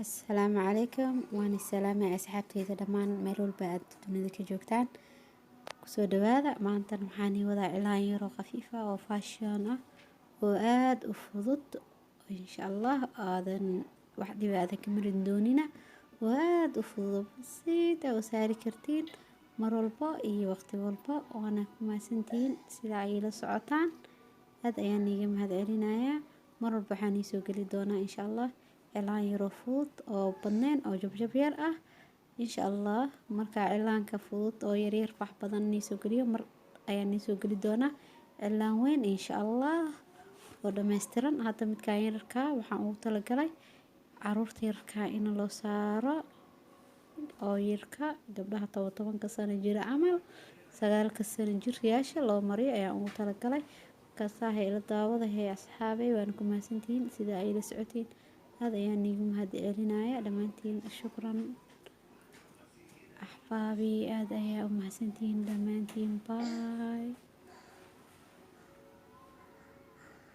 السلام عليكم وأنا السلامة أصحابتي دمان ميلول بعد dunida ka joogtaan kusoo dhawaada maantan waxaan wadaa cilaan yar oo khafiif ah oo fashion ah oo aad u fudud insha Allah aadan wax dhibaato ka marin doonina oo aad u fudud sida u saari kartiin mar walba iyo waqti walba waana ku maasantiin sida ay la socotaan aad ayaan iga mahadcelinayaa mar walba waxaan soo gali doonaa insha Allah cilaan yar oo fudud oo badneen oo jab yar ah insha Allah marka cilaanka fudud oo yar yar wax badan soo galiyo mar ayaan soo gali doonaa cilaan weyn insha Allah oo dhameystiran hadda midka yarka waxaan ugu talagalay caruurta yarka in loo saaro oo yarka gabdhaha 17 sano jira amal 9 sano jiryaasha loo mariyo ayaan ugu talagalay kasahay la daawada hay asxaabay waan ku maasantiin sida ay la socotiin هذا يعني mahadcelinayaa dhamaantiin shukran أحبابي هذا يا أم حسنتين dhamaantiin bye